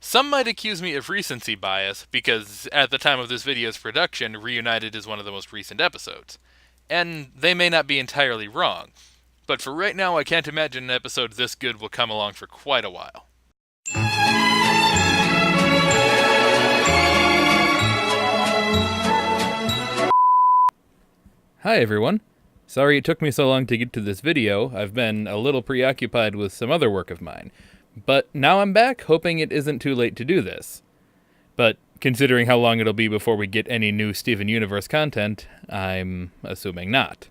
Some might accuse me of recency bias because at the time of this video's production, Reunited is one of the most recent episodes. And they may not be entirely wrong, but for right now, I can't imagine an episode this good will come along for quite a while. Hi everyone. Sorry it took me so long to get to this video. I've been a little preoccupied with some other work of mine. But now I'm back, hoping it isn't too late to do this. But considering how long it'll be before we get any new Steven Universe content, I'm assuming not.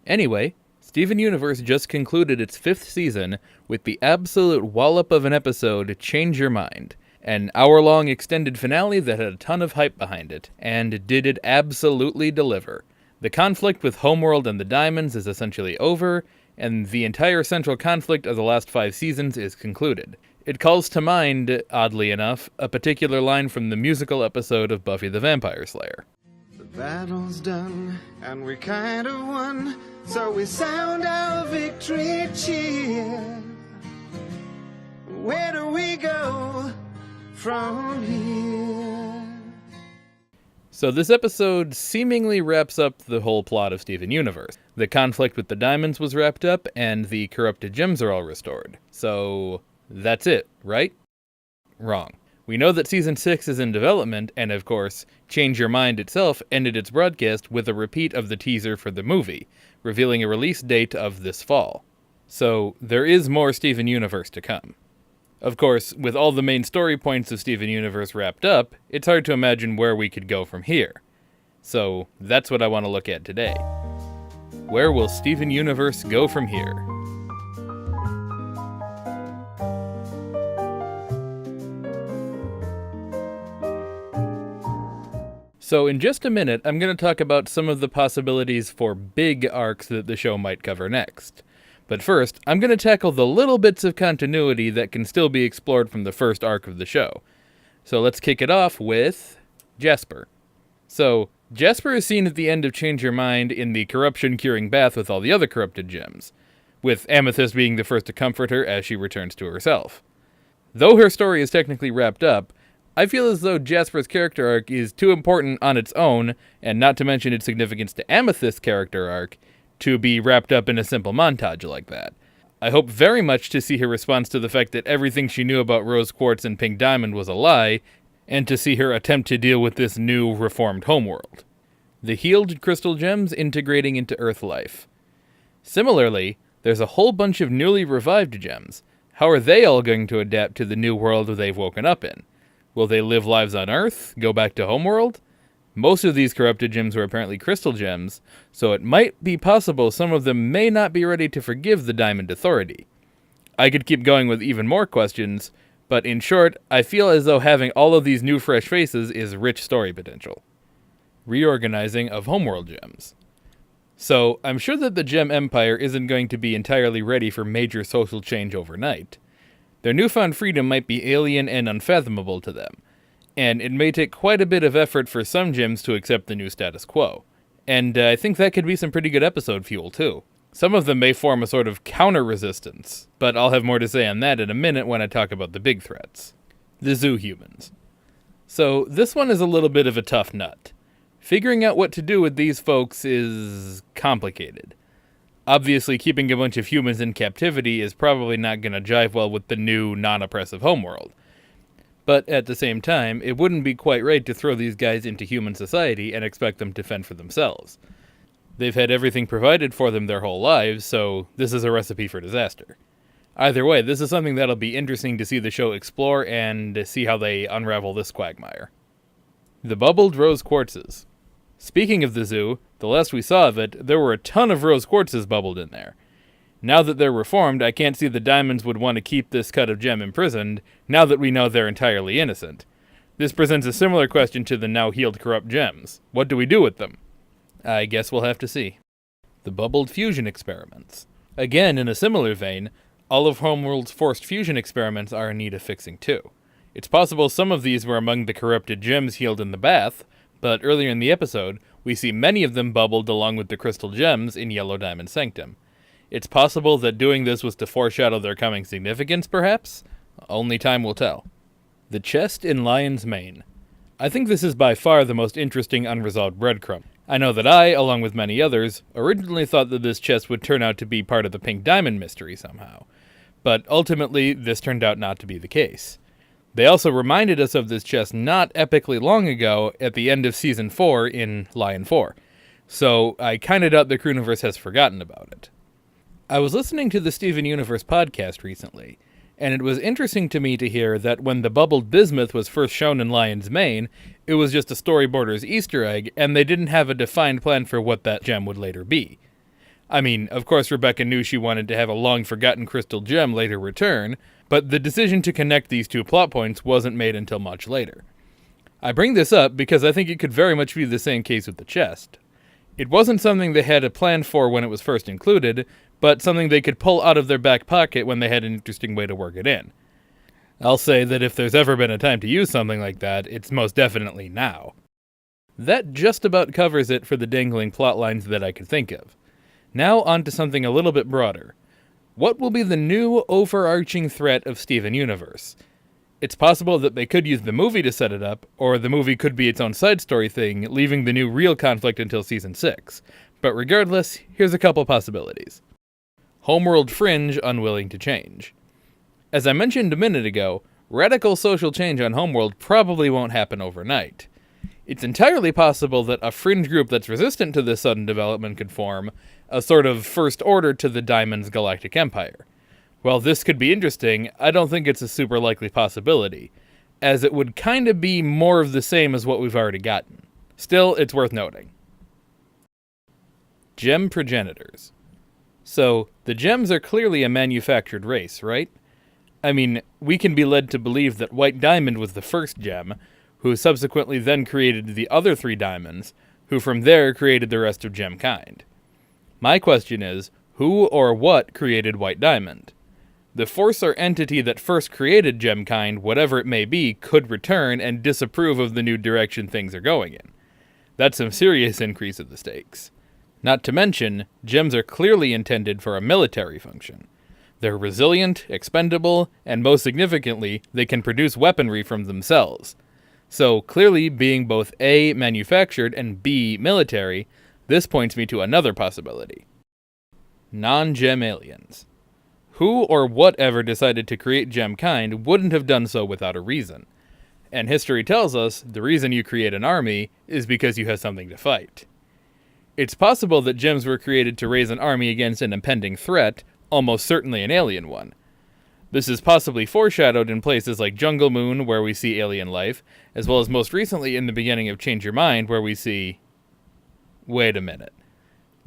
Anyway, Steven Universe just concluded its 5th season with the absolute wallop of an episode, Change Your Mind. An hour-long extended finale that had a ton of hype behind it, and did it absolutely deliver. The conflict with Homeworld and the Diamonds is essentially over, and the entire central conflict of the last 5 seasons is concluded. It calls to mind, oddly enough, a particular line from the musical episode of Buffy the Vampire Slayer. The battle's done, and we kind of won, so we sound our victory cheer. Where do we go from here? So this episode seemingly wraps up the whole plot of Steven Universe. The conflict with the Diamonds was wrapped up, and the corrupted gems are all restored. So that's it, right? Wrong. We know that Season 6 is in development, and of course, Change Your Mind itself ended its broadcast with a repeat of the teaser for the movie, revealing a release date of this fall. So there is more Steven Universe to come. Of course, with all the main story points of Steven Universe wrapped up, it's hard to imagine where we could go from here. So that's what I want to look at today. Where will Steven Universe go from here? So in just a minute, I'm going to talk about some of the possibilities for big arcs that the show might cover next. But first, I'm going to tackle the little bits of continuity that can still be explored from the first arc of the show. So let's kick it off with Jasper. So, Jasper is seen at the end of Change Your Mind in the corruption-curing bath with all the other corrupted gems, with Amethyst being the first to comfort her as she returns to herself. Though her story is technically wrapped up, I feel as though Jasper's character arc is too important on its own, and not to mention its significance to Amethyst's character arc, to be wrapped up in a simple montage like that. I hope very much to see her response to the fact that everything she knew about Rose Quartz and Pink Diamond was a lie, and to see her attempt to deal with this new, reformed homeworld. The healed crystal gems integrating into Earth life. Similarly, there's a whole bunch of newly revived gems. How are they all going to adapt to the new world they've woken up in? Will they live lives on Earth, go back to Homeworld? Most of these corrupted gems were apparently crystal gems, so it might be possible some of them may not be ready to forgive the Diamond Authority. I could keep going with even more questions, but in short, I feel as though having all of these new fresh faces is rich story potential. Reorganizing of Homeworld gems. So, I'm sure that the Gem Empire isn't going to be entirely ready for major social change overnight. Their newfound freedom might be alien and unfathomable to them, and it may take quite a bit of effort for some gems to accept the new status quo. And I think that could be some pretty good episode fuel, too. Some of them may form a sort of counter-resistance, but I'll have more to say on that in a minute when I talk about the big threats. The zoo humans. So, this one is a little bit of a tough nut. Figuring out what to do with these folks is complicated. Obviously, keeping a bunch of humans in captivity is probably not going to jive well with the new, non-oppressive homeworld. But at the same time, it wouldn't be quite right to throw these guys into human society and expect them to fend for themselves. They've had everything provided for them their whole lives, so this is a recipe for disaster. Either way, this is something that'll be interesting to see the show explore and see how they unravel this quagmire. The bubbled rose quartzes. Speaking of the zoo, the last we saw of it, there were a ton of rose quartzes bubbled in there. Now that they're reformed, I can't see the Diamonds would want to keep this cut of gem imprisoned, now that we know they're entirely innocent. This presents a similar question to the now healed corrupt gems. What do we do with them? I guess we'll have to see. The bubbled fusion experiments. Again, in a similar vein, all of Homeworld's forced fusion experiments are in need of fixing too. It's possible some of these were among the corrupted gems healed in the bath, but earlier in the episode, we see many of them bubbled along with the crystal gems in Yellow Diamond Sanctum. It's possible that doing this was to foreshadow their coming significance, perhaps? Only time will tell. The chest in Lion's Mane. I think this is by far the most interesting unresolved breadcrumb. I know that I, along with many others, originally thought that this chest would turn out to be part of the Pink Diamond mystery somehow. But ultimately, this turned out not to be the case. They also reminded us of this chest not epically long ago at the end of Season 4 in Lion 4. So I kinda doubt the Crooniverse has forgotten about it. I was listening to the Steven Universe podcast recently, and it was interesting to me to hear that when the bubbled bismuth was first shown in Lion's Mane, it was just a storyboarder's Easter egg, and they didn't have a defined plan for what that gem would later be. I mean, of course Rebecca knew she wanted to have a long-forgotten crystal gem later return, but the decision to connect these two plot points wasn't made until much later. I bring this up because I think it could very much be the same case with the chest. It wasn't something they had a plan for when it was first included, but something they could pull out of their back pocket when they had an interesting way to work it in. I'll say that if there's ever been a time to use something like that, it's most definitely now. That just about covers it for the dangling plot lines that I could think of. Now on to something a little bit broader. What will be the new overarching threat of Steven Universe? It's possible that they could use the movie to set it up, or the movie could be its own side story thing, leaving the new real conflict until Season 6. But regardless, here's a couple possibilities. Homeworld fringe unwilling to change. As I mentioned a minute ago, radical social change on Homeworld probably won't happen overnight. It's entirely possible that a fringe group that's resistant to this sudden development could form, a sort of first order to the Diamond's galactic empire. While this could be interesting, I don't think it's a super likely possibility, as it would kinda be more of the same as what we've already gotten. Still, it's worth noting. Gem progenitors. So, the gems are clearly a manufactured race, right? I mean, we can be led to believe that White Diamond was the first gem, who subsequently then created the other three diamonds, who from there created the rest of Gemkind. My question is, who or what created White Diamond? The force or entity that first created Gemkind, whatever it may be, could return and disapprove of the new direction things are going in. That's some serious increase of the stakes. Not to mention, gems are clearly intended for a military function. They're resilient, expendable, and most significantly, they can produce weaponry from themselves. So, clearly being both A, manufactured, and B, military, this points me to another possibility. Non-gem aliens. Who or whatever decided to create Gemkind wouldn't have done so without a reason. And history tells us the reason you create an army is because you have something to fight. It's possible that gems were created to raise an army against an impending threat, almost certainly an alien one. This is possibly foreshadowed in places like Jungle Moon, where we see alien life, as well as most recently in the beginning of Change Your Mind, where we see... Wait a minute.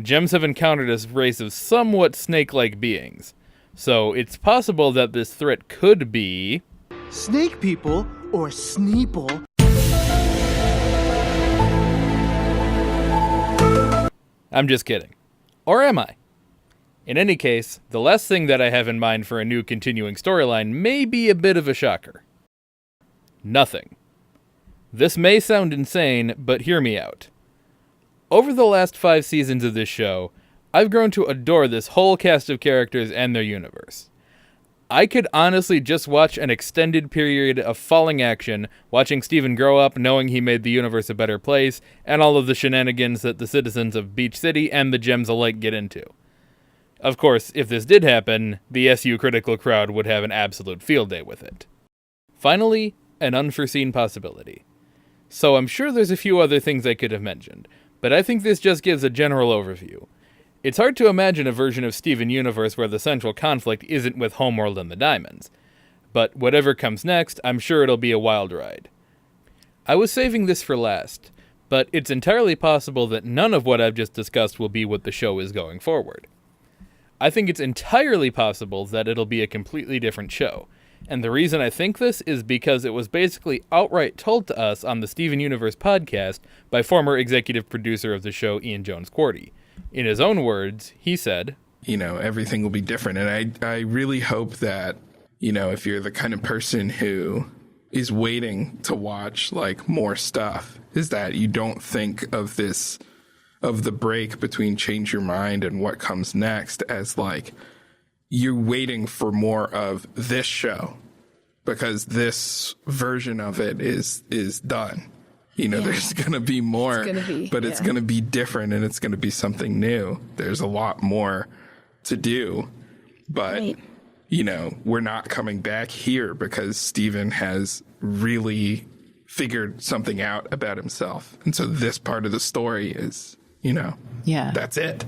Gems have encountered a race of somewhat snake-like beings. So it's possible that this threat could be... Snake people or Sneeple. I'm just kidding. Or am I? In any case, the last thing that I have in mind for a new continuing storyline may be a bit of a shocker. Nothing. This may sound insane, but hear me out. Over the last 5 seasons of this show, I've grown to adore this whole cast of characters and their universe. I could honestly just watch an extended period of falling action, watching Steven grow up, knowing he made the universe a better place, and all of the shenanigans that the citizens of Beach City and the Gems alike get into. Of course, if this did happen, the SU critical crowd would have an absolute field day with it. Finally, an unforeseen possibility. So I'm sure there's a few other things I could have mentioned, but I think this just gives a general overview. It's hard to imagine a version of Steven Universe where the central conflict isn't with Homeworld and the Diamonds. But whatever comes next, I'm sure it'll be a wild ride. I was saving this for last, but it's entirely possible that none of what I've just discussed will be what the show is going forward. I think it's entirely possible that it'll be a completely different show, and the reason I think this is because it was basically outright told to us on the Steven Universe podcast by former executive producer of the show, Ian Jones-Quartey. In his own words, he said, everything will be different, and I really hope that, if you're the kind of person who is waiting to watch, more stuff, is that you don't think of the break between Change Your Mind and what comes next as, you're waiting for more of this show. because this version of it is done. You know, there's going to be more, but it's going to be different, and it's going to be something new. There's a lot more to do, but, you know, we're not coming back here because Steven has really figured something out about himself. And so this part of the story is, you know, that's it.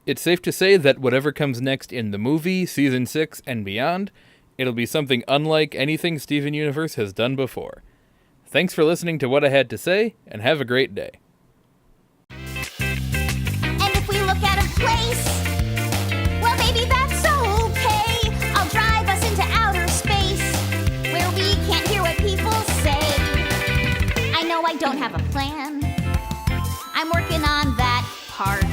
It's safe to say that whatever comes next in the movie, Season 6, and beyond, it'll be something unlike anything Steven Universe has done before. Thanks for listening to What I Had to Say, and have a great day. And if we look at a place, well, maybe that's okay. I'll drive us into outer space, where we can't hear what people say. I know I don't have a plan. I'm working on that part.